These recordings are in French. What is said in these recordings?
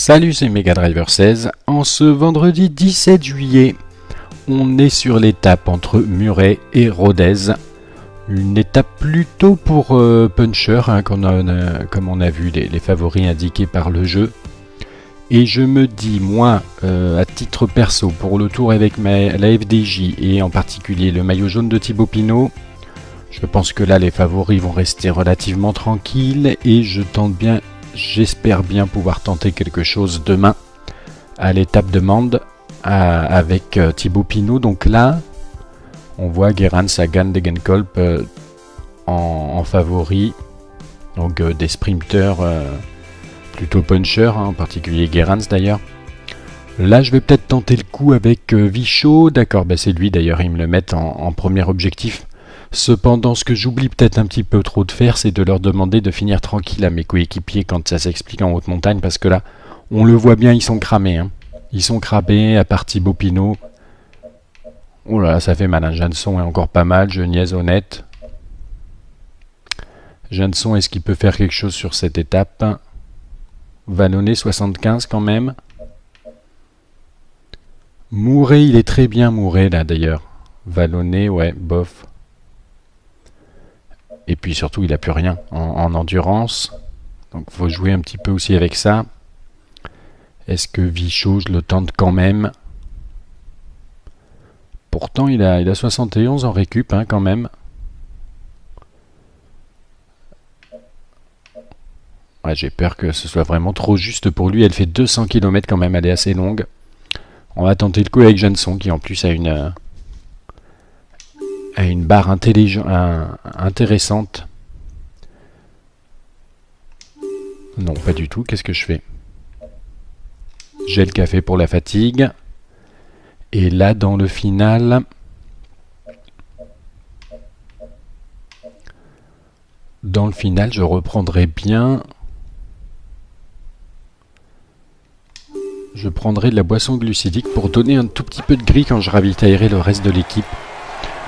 Salut, c'est Mega Driver 16. En ce vendredi 17 juillet, on est sur l'étape entre Muret et Rodez. Une étape plutôt pour Puncher, hein, comme on a vu les favoris indiqués par le jeu. Et je me dis, moi, à titre perso, pour le tour avec la FDJ et en particulier le maillot jaune de Thibaut Pinot, je pense que là les favoris vont rester relativement tranquilles et j'espère bien pouvoir tenter quelque chose demain à l'étape de Mende avec Thibaut Pinot. Donc là, on voit Gerrans, Sagan, Degenkolb en favori. Donc des sprinters plutôt punchers, hein, en particulier Gerrans d'ailleurs. Là, je vais peut-être tenter le coup avec Vichot. D'accord, c'est lui d'ailleurs, ils me le mettent en premier objectif. Cependant, ce que j'oublie peut-être un petit peu trop de faire, c'est de leur demander de finir tranquille à mes coéquipiers quand ça s'explique en haute montagne, parce que là, on le voit bien, ils sont cramés. Hein. Ils sont cramés, à part Thibaut Pinot. Oh là là, ça fait mal. Hein. Jeanson est encore pas mal, je niaise honnête. Jeanson, est-ce qu'il peut faire quelque chose sur cette étape? Vallonné, 75 quand même. Mouret, il est très bien Mouret là d'ailleurs. Vallonné, ouais, bof. Et puis surtout, il n'a plus rien en endurance. Donc, il faut jouer un petit peu aussi avec ça. Est-ce que Vichot, je le tente quand même? Pourtant, il a 71 en récup, hein, quand même. Ouais, j'ai peur que ce soit vraiment trop juste pour lui. Elle fait 200 km quand même, elle est assez longue. On va tenter le coup avec Jeanson, qui en plus a une barre intéressante. Non, pas du tout. Qu'est-ce que je fais? J'ai le café pour la fatigue. Et là, dans le final... je reprendrai bien... Je prendrai de la boisson glucidique pour donner un tout petit peu de gris quand je ravitaillerai le reste de l'équipe.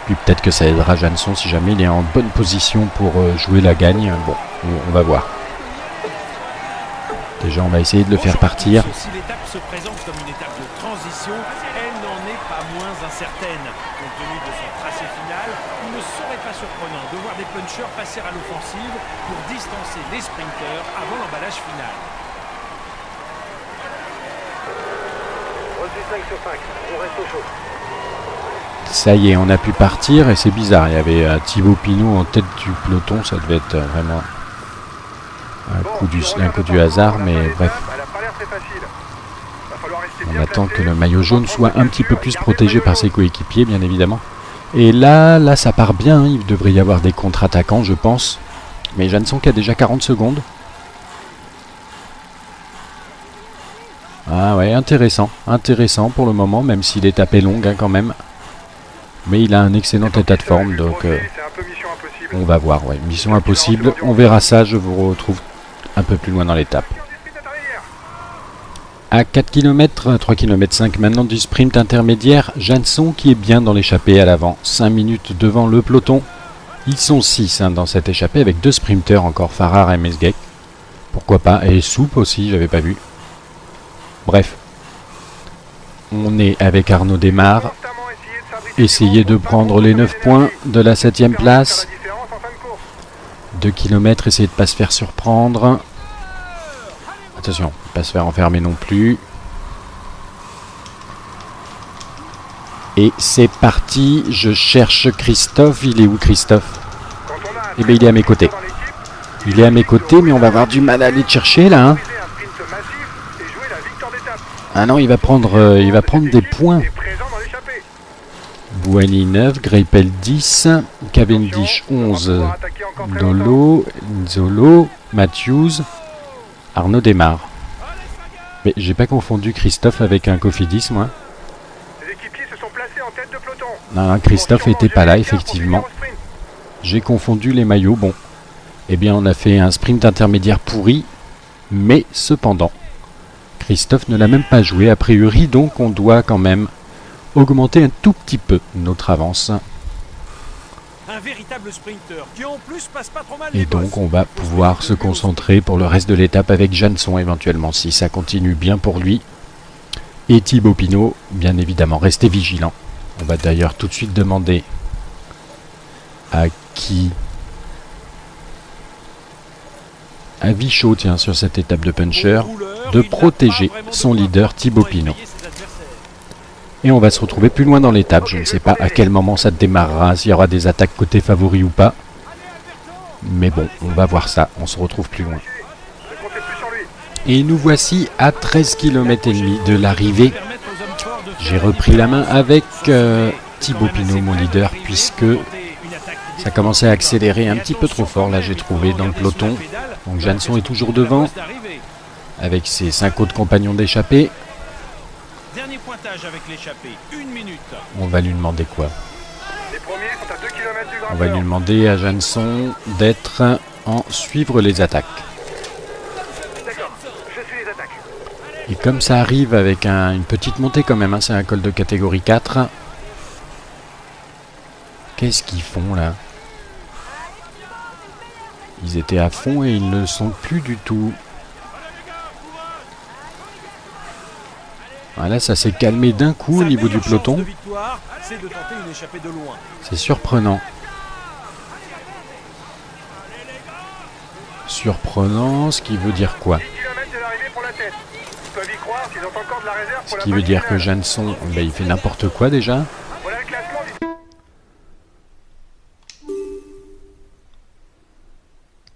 Puis peut-être que ça aidera Jeanson si jamais il est en bonne position pour jouer la gagne. Bon, on va voir. Déjà, on va essayer de le faire partir. Si l'étape se présente comme une étape de transition, elle n'en est pas moins incertaine. Compte tenu de son tracé final, il ne serait pas surprenant de voir des punchers passer à l'offensive pour distancer les sprinters avant l'emballage final. Reçu 5 sur 5, on reste au chaud. Ça y est, on a pu partir et c'est bizarre. Il y avait Thibaut Pinot en tête du peloton. Ça devait être vraiment un coup du hasard, mais bref. On attend que le maillot jaune soit un petit peu plus protégé par ses coéquipiers, bien évidemment. Et là, ça part bien. Il devrait y avoir des contre-attaquants, je pense. Mais Jeanson qui a déjà 40 secondes. Ah ouais, intéressant pour le moment, même s'il est tapé longue hein, quand même. Mais il a un excellent état de forme, donc on va voir. Ouais. Mission impossible, on verra ça, je vous retrouve un peu plus loin dans l'étape. À 4 km, 3 km 5 maintenant du sprint intermédiaire, Jeanson qui est bien dans l'échappée à l'avant, 5 minutes devant le peloton. Ils sont 6 hein, dans cette échappée avec 2 sprinters encore, Farrar et Mesgek. Pourquoi pas, et Soupe aussi, j'avais pas vu. Bref, on est avec Arnaud Desmar. Essayer de prendre les 9 points de la 7ème place. 2 km, essayer de ne pas se faire surprendre. Attention, pas se faire enfermer non plus. Et c'est parti, je cherche Christophe. Il est où Christophe? Eh bien il est à mes côtés. Il est à mes côtés, mais on va avoir du mal à aller le chercher là. Hein. Ah non, il va prendre des points. Bouhanni 9, Greipel 10, Cavendish 11, Dolo, Nzolo, Matthews, Arnaud Desmar. Mais j'ai pas confondu Christophe avec un Cofidis, moi. Non, Christophe était pas là, effectivement. J'ai confondu les maillots. Bon, eh bien on a fait un sprint intermédiaire pourri, mais cependant, Christophe ne l'a même pas joué a priori, donc on doit quand même augmenter un tout petit peu notre avance. Un véritable sprinter qui en plus passe pas trop mal Et les donc bosses. on va pouvoir se concentrer pour le reste de l'étape avec Jeanson éventuellement, si ça continue bien pour lui. Et Thibaut Pinot, bien évidemment, restez vigilants. On va d'ailleurs tout de suite demander à qui... À Vichot, tiens, sur cette étape de puncher, de protéger son leader Thibaut Pinot. Et on va se retrouver plus loin dans l'étape. Je ne sais pas à quel moment ça démarrera, s'il y aura des attaques côté favori ou pas. Mais bon, on va voir ça. On se retrouve plus loin. Et nous voici à 13 km et demi de l'arrivée. J'ai repris la main avec Thibaut Pinot, mon leader, puisque ça commençait à accélérer un petit peu trop fort. Là, j'ai trouvé dans le peloton. Donc Jeanson est toujours devant, avec ses 5 autres compagnons d'échappée. Dernier pointage avec l'échappée, 1 minute. On va lui demander quoi? Les premiers sont à 2 km du On va lui demander à Jeanson d'être en suivre les attaques. D'accord, je suis les attaques. Et comme ça arrive avec une petite montée quand même, hein, c'est un col de catégorie 4. Qu'est-ce qu'ils font là? Ils étaient à fond et ils ne le sont plus du tout. Voilà, ça s'est calmé d'un coup au niveau du peloton. C'est surprenant. Surprenant, ce qui veut dire quoi? 10 km de l'arrivée pour la tête. Ils peuvent y croire s'ils ont encore de la réserve Ce pour la qui veut bonne dire que finale. Jeanson, il fait n'importe quoi déjà. Voilà le classement du...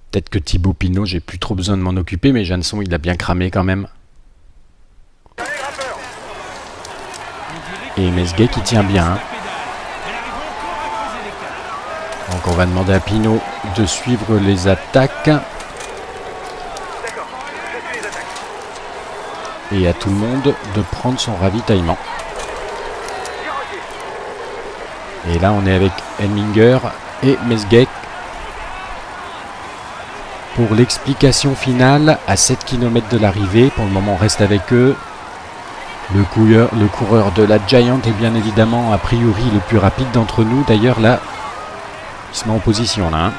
Peut-être que Thibaut Pinot, j'ai plus trop besoin de m'en occuper, mais Jeanson, il a bien cramé quand même. Allez, rappeur. Et Mesguet qui tient bien. Hein. Donc on va demander à Pinot de suivre les attaques. D'accord, je suis les attaques. Et à tout le monde de prendre son ravitaillement. Et là, on est avec Elminger et Mesguet pour l'explication finale à 7 km de l'arrivée. Pour le moment, on reste avec eux. Le coureur de la Giant est bien évidemment, a priori, le plus rapide d'entre nous. D'ailleurs, là, il se met en position, là. Hein.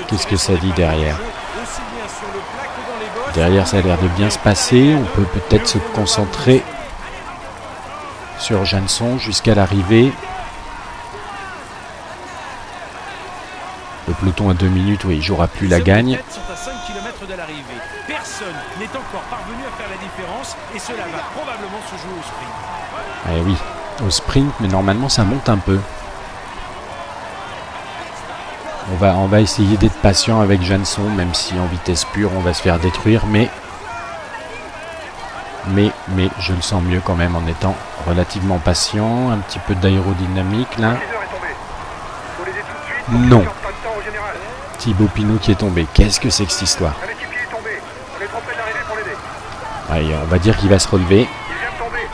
Qu'est-ce que ça dit derrière? Derrière, ça a l'air de bien se passer. On peut peut-être se concentrer sur Jeanson jusqu'à l'arrivée. Le peloton à 2 minutes, oui, il jouera plus la gagne. Sont à 5 km de l'arrivée. Personne n'est encore parvenu à faire la différence et cela va probablement se jouer au sprint. Eh oui, au sprint, mais normalement ça monte un peu. On va essayer d'être patient avec Jeanson, même si en vitesse pure on va se faire détruire, mais je le sens mieux quand même en étant relativement patient. Un petit peu d'aérodynamique là. Faut les aider tout de suite. Non. Ils perdent pas de temps en général. Thibaut Pinot qui est tombé. Qu'est-ce que c'est que cette histoire? Un équipier est tombé. On est trop près de l'arrivée pour l'aider. Allez, on va dire qu'il va se relever. Il vient de tomber.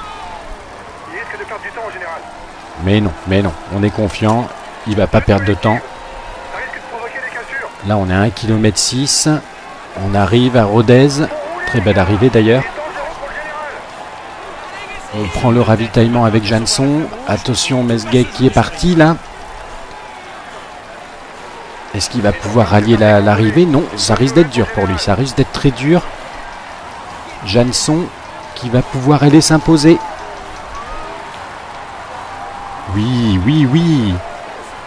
Il risque de perdre du temps en général. Mais non, on est confiant. Il va pas perdre de temps. Ça risque de provoquer des cassures. Là, on est à 1,6 km. On arrive à Rodez. Très belle arrivée d'ailleurs. C'est dangereux pour le général. On prend le ravitaillement avec Jeanson. Attention, Mesguet qui est parti là. Est-ce qu'il va pouvoir rallier l'arrivée? Non, ça risque d'être dur pour lui. Ça risque d'être très dur. Jeanson qui va pouvoir aller s'imposer. Oui.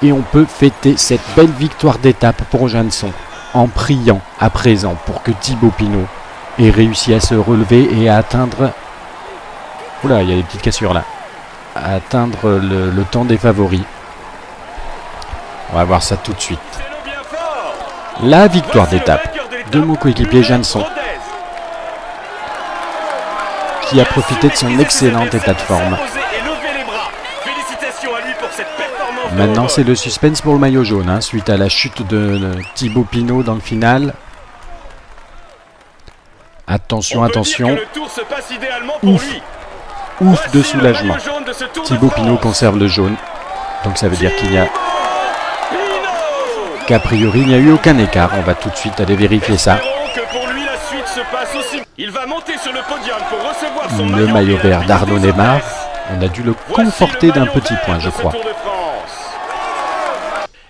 Et on peut fêter cette belle victoire d'étape pour Jeanson en priant à présent pour que Thibaut Pinot ait réussi à se relever et à atteindre... Oula, il y a des petites cassures là. À atteindre le temps des favoris. On va voir ça tout de suite. La victoire d'étape de mon coéquipier Jeanson, qui a profité de son excellent état de forme. Maintenant, c'est le suspense pour le maillot jaune, hein, suite à la chute de Thibaut Pinot dans le final. Attention. Ouf de soulagement. Thibaut Pinot conserve le jaune. Donc ça veut dire qu'il y a... qu'a priori, il n'y a eu aucun écart. On va tout de suite aller vérifier ça. Il va monter sur le podium pour recevoir son Le maillot vert d'Arnaud Neymar. On a dû le conforter d'un petit point, je crois.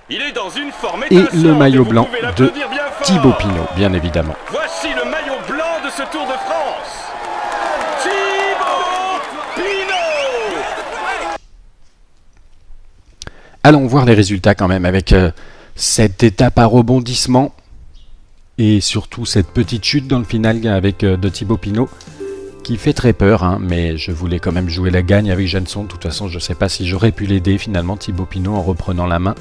Il est dans une forme Et étincelante, le maillot vous blanc pouvez de l'applaudir bien fort. Thibaut Pinot, bien évidemment. Voici le maillot blanc de ce Tour de France. Thibaut Pinot. Allons voir les résultats quand même avec cette étape à rebondissement et surtout cette petite chute dans le final avec de Thibaut Pinot qui fait très peur, hein, mais je voulais quand même jouer la gagne avec Janson. De toute façon, je ne sais pas si j'aurais pu l'aider finalement, Thibaut Pinot, en reprenant la main.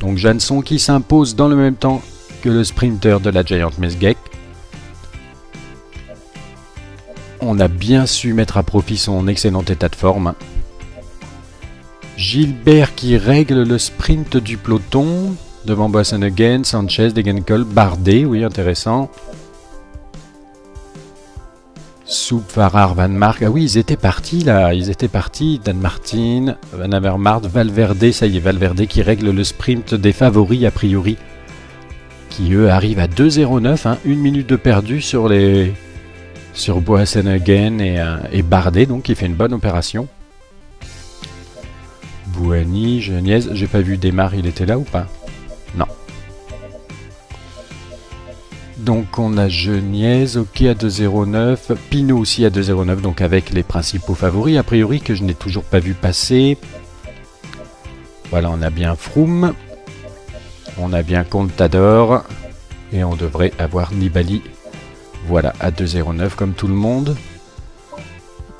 Donc Janson qui s'impose dans le même temps que le sprinter de la Giant Mesgek. On a bien su mettre à profit son excellent état de forme. Gilbert qui règle le sprint du peloton. Devant Boasson-Hagen, Sanchez, Degenkolb, Bardet, oui intéressant. Soup, Farrar, Van Mark, ah oui ils étaient partis là, Dan Martin, Van Avermaet, Valverde, ça y est Valverde qui règle le sprint des favoris a priori. Qui eux arrivent à 2,09, hein, 1 minute de perdu sur Boasson-Hagen et Bardet, donc il fait une bonne opération. Bouhanni, Geniez, j'ai pas vu Desmar, il était là ou pas? Non. Donc on a Geniez, ok à 2,09, Pinot aussi à 2,09, donc avec les principaux favoris a priori que je n'ai toujours pas vu passer. Voilà, on a bien Froome, on a bien Contador, et on devrait avoir Nibali, voilà, à 2,09 comme tout le monde.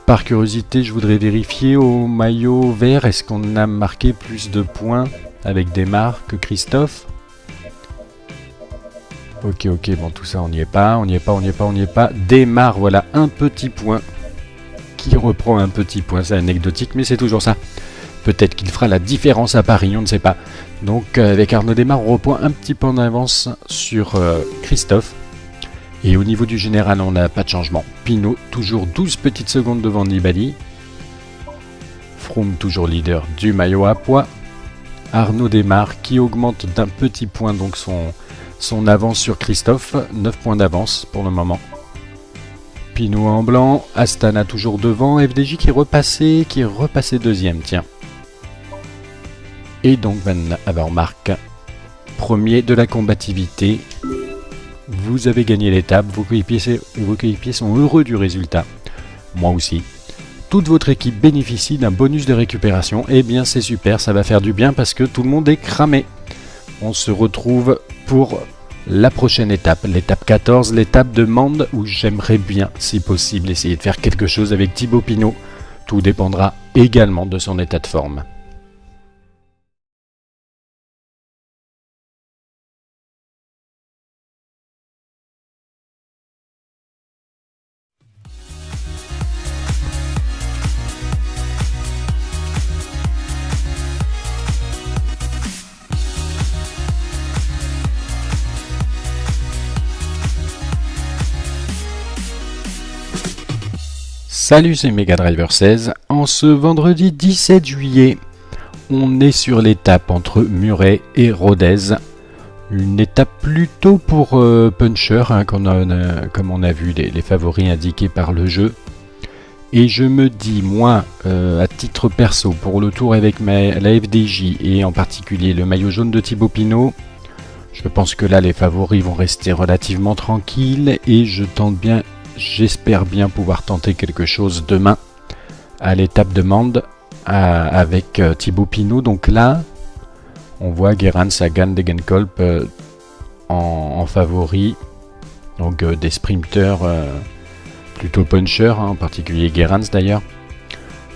Par curiosité, je voudrais vérifier au maillot vert, est-ce qu'on a marqué plus de points avec Desmar que Christophe? Ok, bon tout ça on n'y est pas. Desmar, voilà, un petit point. Qui reprend un petit point, c'est anecdotique, mais c'est toujours ça. Peut-être qu'il fera la différence à Paris, on ne sait pas. Donc avec Arnaud Desmar, on reprend un petit peu en avance sur Christophe. Et au niveau du général, on n'a pas de changement. Pinot, toujours 12 petites secondes devant Nibali. Froome, toujours leader du maillot à pois. Arnaud Desmar qui augmente d'un petit point donc son avance sur Christophe. 9 points d'avance pour le moment. Pinot en blanc. Astana toujours devant. FDJ qui est repassé deuxième, tiens. Et donc Van Avermaet, premier de la combativité. Vous avez gagné l'étape, vos coéquipiers sont heureux du résultat. Moi aussi. Toute votre équipe bénéficie d'un bonus de récupération. Eh bien c'est super, ça va faire du bien parce que tout le monde est cramé. On se retrouve pour la prochaine étape, l'étape 14, l'étape de Mende, où j'aimerais bien, si possible, essayer de faire quelque chose avec Thibaut Pinot. Tout dépendra également de son état de forme. Salut, c'est Mega Driver 16. En ce vendredi 17 juillet, on est sur l'étape entre Muret et Rodez. Une étape plutôt pour puncher, hein, comme on a vu les favoris indiqués par le jeu. Et je me dis, moi, à titre perso, pour le tour avec la FDJ et en particulier le maillot jaune de Thibaut Pinot, je pense que là les favoris vont rester relativement tranquilles et j'espère bien pouvoir tenter quelque chose demain à l'étape de Mende avec Thibaut Pinot. Donc là, on voit Gerrans, Sagan, Degenkolb en favori. Donc des sprinters plutôt punchers, hein, en particulier Gerrans d'ailleurs.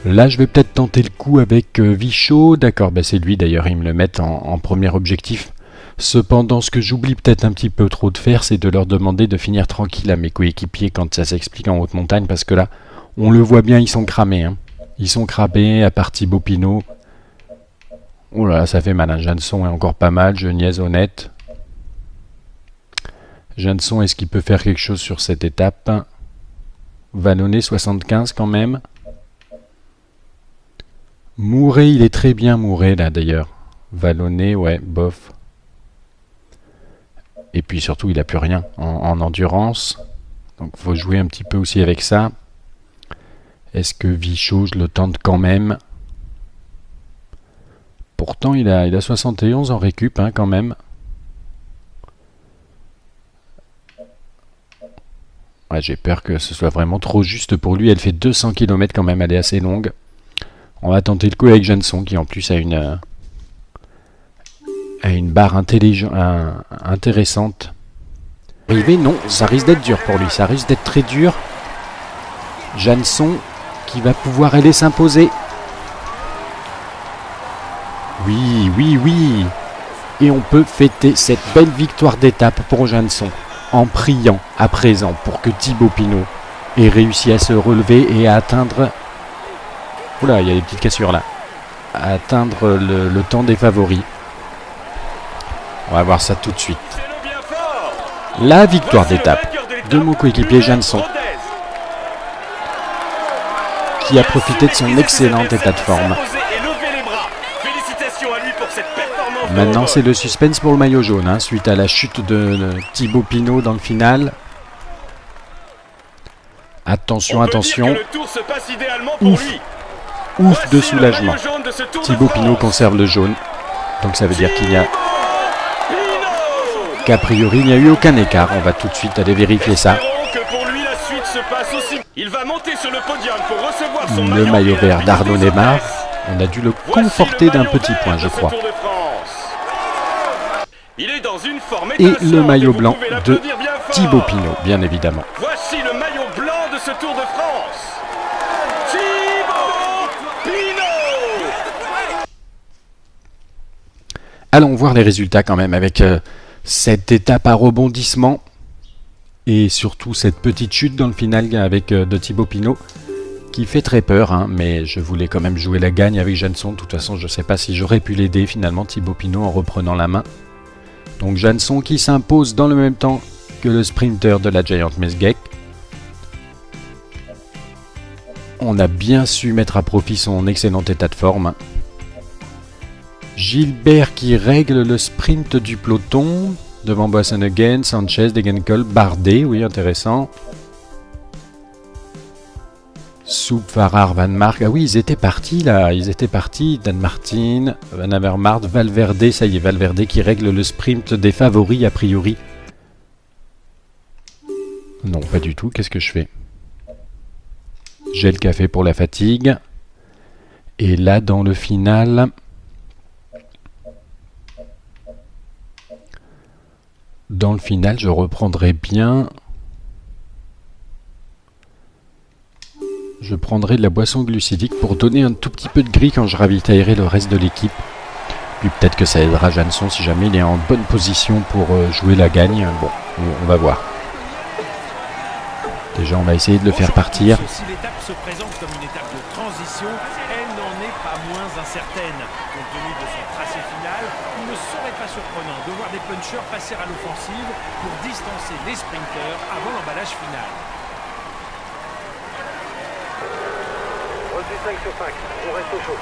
Là, je vais peut-être tenter le coup avec Vichot. D'accord, c'est lui d'ailleurs, ils me le mettent en premier objectif. Cependant, ce que j'oublie peut-être un petit peu trop de faire, c'est de leur demander de finir tranquille à mes coéquipiers quand ça s'explique en haute montagne, parce que là, on le voit bien, ils sont cramés. Hein. Ils sont cramés, à part Thibaut Pinot. Oh là là, ça fait mal. Hein. Janson est encore pas mal, Geniez honnête. Janson, est-ce qu'il peut faire quelque chose sur cette étape? Vallonné, 75 quand même. Mouret, il est très bien Mouret là d'ailleurs. Vallonné, ouais, bof. Et puis surtout, il n'a plus rien en endurance. Donc il faut jouer un petit peu aussi avec ça. Est-ce que Vichot, je le tente quand même? Pourtant, il a 71 en récup, hein, quand même. Ouais, j'ai peur que ce soit vraiment trop juste pour lui. Elle fait 200 km quand même, elle est assez longue. On va tenter le coup avec Jeanson, qui en plus a une barre intéressante. Arrivé, non, ça risque d'être dur pour lui, ça risque d'être très dur. Jeanson qui va pouvoir aller s'imposer. Oui, oui, oui. Et on peut fêter cette belle victoire d'étape pour Jeanson en priant à présent pour que Thibaut Pinot ait réussi à se relever et à atteindre... Oula, il y a des petites cassures là. À atteindre le temps des favoris. On va voir ça tout de suite. La victoire d'étape de mon coéquipier Jeanson, qui a profité de son excellent état de forme. Maintenant, c'est le suspense pour le maillot jaune, hein, suite à la chute de Thibaut Pinot dans le final. Attention, attention. Ouf de soulagement. Thibaut Pinot conserve le jaune. Donc ça veut dire qu'il y a... qu'a priori, il n'y a eu aucun écart. On va tout de suite aller vérifier ça. Le maillot vert d'Arnaud Démare. On a dû le conforter d'un petit point, je crois. Et le maillot blanc de Thibaut Pinot, bien évidemment. Voici le maillot blanc de ce Tour de France. Thibaut Pinot. Allons voir les résultats quand même avec cette étape à rebondissement et surtout cette petite chute dans le final avec de Thibaut Pinot qui fait très peur, hein, mais je voulais quand même jouer la gagne avec Jeanson. De toute façon, je ne sais pas si j'aurais pu l'aider finalement, Thibaut Pinot, en reprenant la main. Donc Jeanson qui s'impose dans le même temps que le sprinter de la Giant Mesgeck. On a bien su mettre à profit son excellent état de forme. Gilbert qui règle le sprint du peloton. Devant Boasson-Hagen, Sanchez, Degenkolb, Bardet, oui intéressant. Soup, Farrar, Van Mark. Ah oui, ils étaient partis là. Ils étaient partis. Dan Martin, Van Avermaet, Valverde. Ça y est, Valverde qui règle le sprint des favoris a priori. Non, pas du tout. Qu'est-ce que je fais? J'ai le café pour la fatigue. Et là, dans le final... Dans le final, je reprendrai bien... Je prendrai de la boisson glucidique pour donner un tout petit peu de gris quand je ravitaillerai le reste de l'équipe. Puis peut-être que ça aidera Jeanson si jamais il est en bonne position pour jouer la gagne. Bon, on va voir. Déjà, on va essayer de le faire partir. Si l'étape se présente comme une étape de transition, elle n'en est pas moins incertaine. Compte tenu de son tracé final, il ne serait pas surprenant de voir des punchers passer à l'offensive pour distancer les sprinters avant l'emballage final. 5 sur 5, on reste au chaud.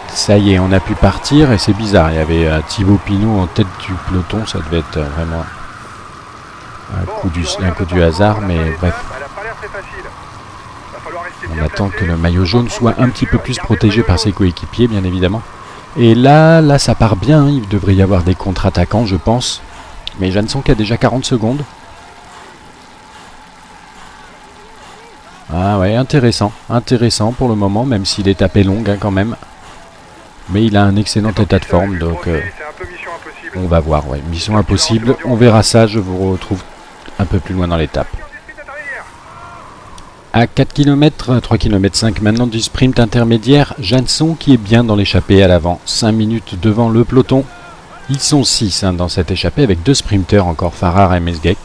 Ça y est, on a pu partir et c'est bizarre. Il y avait Thibaut Pinot en tête du peloton. Ça devait être vraiment un coup du hasard, mais bref. On attend que le maillot jaune soit un petit peu plus protégé par ses coéquipiers, bien évidemment. Et là, ça part bien. Il devrait y avoir des contre-attaquants, je pense. Mais Jeanson qui a déjà 40 secondes. Ah ouais, intéressant pour le moment, même si l'étape est longue hein, quand même. Mais il a un excellent état de forme, donc on va voir, ouais. Mission impossible, on verra ça, je vous retrouve un peu plus loin dans l'étape. À 4 km, 3 km 5 maintenant du sprint intermédiaire, Jeanson qui est bien dans l'échappée à l'avant, 5 minutes devant le peloton. Ils sont 6 hein, dans cette échappée avec 2 sprinters encore, Farrar et Mesgeck.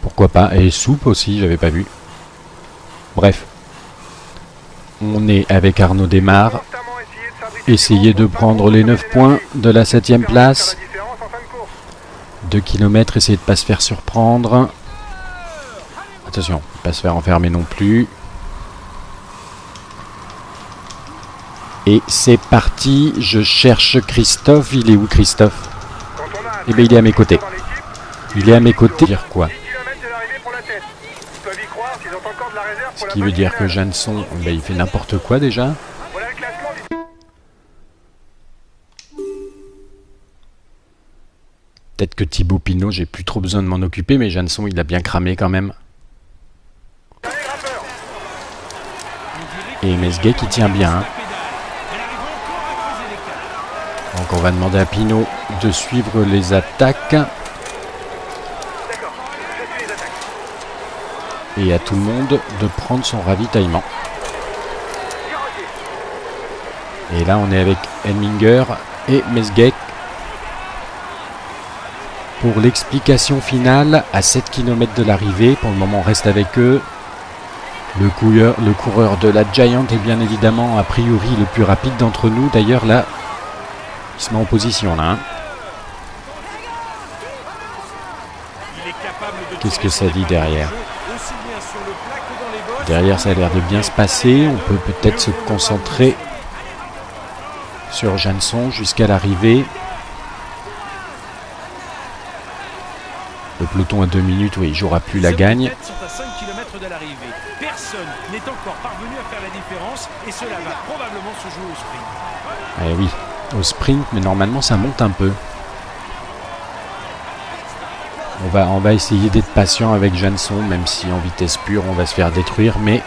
Pourquoi pas, et Soup aussi, j'avais pas vu. Bref, on est avec Arnaud Démare. Essayez de prendre les 9 points de la 7ème place. 2 km, essayez de ne pas se faire surprendre. Attention, pas se faire enfermer non plus. Et c'est parti, je cherche Christophe. Il est où Christophe? Eh bien il est à mes côtés. Il est à mes côtés. Dire quoi? ils ont encore de la réserve Ce pour la qui veut phase dire que finale. Jansson, ben, il fait n'importe quoi déjà. Voilà le classement du Peut-être que Thibaut Pinot, j'ai plus trop besoin de m'en occuper, mais Jansson, il a bien cramé quand même. dernier grimpeur. Et Mesguet qui tient bien. Hein. Donc on va demander à Pinot de suivre les attaques D'accord, je suis les attaques. et à tout le monde de prendre son ravitaillement. Et là, on est avec Elminger et Mesguet pour l'explication finale à 7 km de l'arrivée. Pour le moment, on reste avec eux. Le coureur de la Giant est bien évidemment, a priori, le plus rapide d'entre nous. D'ailleurs, là, il se met en position, là. Hein. Qu'est-ce que ça dit derrière ? Derrière, ça a l'air de bien se passer. On peut peut-être se concentrer sur Jansson jusqu'à l'arrivée. Le peloton à 2 minutes, oui, il jouera plus la gagne. Sont à 5 km de l'arrivée. Personne n'est encore parvenu à faire la différence et cela va probablement se jouer au sprint. Eh oui, au sprint, mais normalement ça monte un peu. On va essayer d'être patient avec Jansson, même si en vitesse pure on va se faire détruire, mais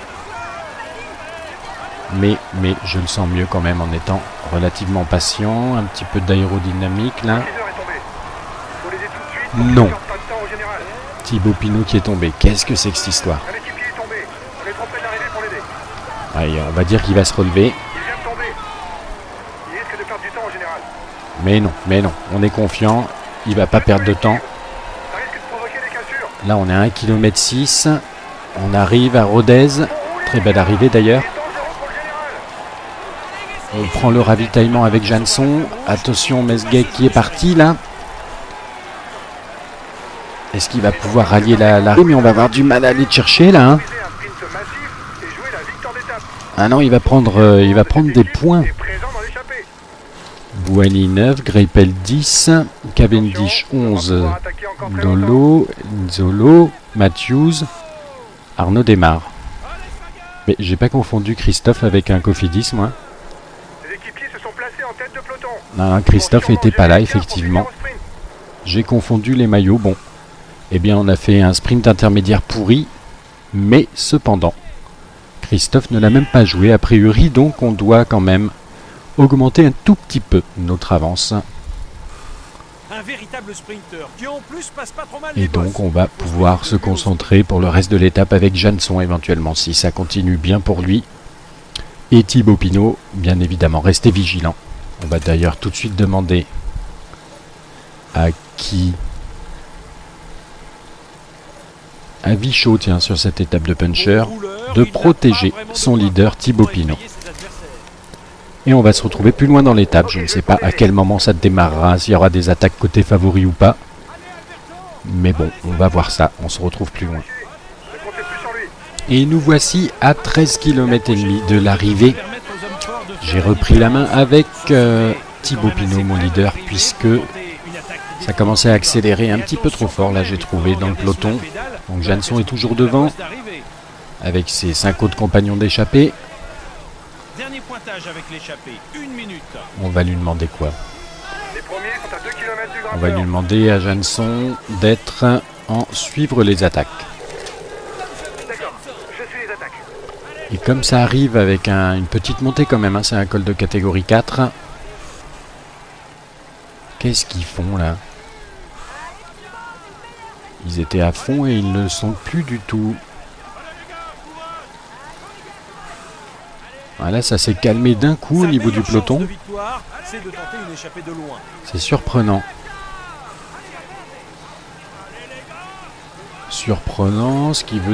je le sens mieux quand même en étant relativement patient. Un petit peu d'aérodynamique là. 6 heures est tombé. Faut l'aider tout de suite pour qu'il Non. ne perde pas de temps au général. Thibaut Pinot qui est tombé. Qu'est-ce que c'est que cette histoire ? Un équipier est tombé. On est trop près de l'arrivée pour l'aider. Allez, on va dire qu'il va se relever. Il vient de tomber. Il risque de perdre du temps au général. Mais non, on est confiant. Il va pas perdre de temps. Ça risque de provoquer des cassures. Là, on est à 1,6 km. On arrive à Rodez. Très belle arrivée d'ailleurs. Dangereux pour le général. On prend le ravitaillement avec Jansson. Attention, Mesguet qui est parti là. Est-ce qu'il va pouvoir rallier la rue? Mais on va avoir du mal à aller le chercher là. Hein. Viser un sprint massif et jouer la victoire d'étape. Ah non, il va prendre des points. Et présent dans l'échappée. Bouhanni 9, Greipel 10, Cavendish 11, Lolo, Nzolo, Matthews, Arnaud démarre. Mais j'ai pas confondu Christophe avec un Cofidis, moi. Les équipiers se sont placés en tête de peloton. Non, Christophe était pas là, effectivement. J'ai confondu les maillots. Bon, eh bien, on a fait un sprint intermédiaire pourri, mais cependant, Christophe ne l'a même pas joué a priori, donc on doit quand même augmenter un tout petit peu notre avance. Un véritable sprinter qui en plus passe pas trop mal Et les donc bosses. on va pouvoir se concentrer pour le reste de l'étape avec Jansson éventuellement, si ça continue bien pour lui. Et Thibaut Pinot, bien évidemment, restez vigilants. On va d'ailleurs tout de suite demander à qui... À Vichot, tiens, sur cette étape de puncher, de protéger son leader Thibaut Pinot. Et on va se retrouver plus loin dans l'étape. Je ne sais pas à quel moment ça démarrera, s'il y aura des attaques côté favori ou pas. Mais bon, on va voir ça. On se retrouve plus loin. Ne comptez plus sur lui. Et nous voici à 13 km et demi de l'arrivée. J'ai repris la main avec Thibaut Pinot, mon leader, puisque ça commençait à accélérer un petit peu trop fort. Là, j'ai trouvé dans le peloton. Donc Jansson est toujours devant, avec ses 5 autres compagnons d'échappée. Dernier pointage avec l'échappée, 1 minute. On va lui demander quoi? Les premiers sont à 2 km du On va lui grimpeur. demander à Jansson d'être en suivre les attaques. D'accord, je suis les attaques. Et comme ça arrive avec une petite montée quand même, hein, c'est un col de catégorie 4. Qu'est-ce qu'ils font là? Ils étaient à fond et ils ne le sont plus du tout. Voilà, ça s'est calmé d'un coup au niveau du peloton. C'est de tenter une échappée de loin. C'est surprenant. Surprenant, ce qui veut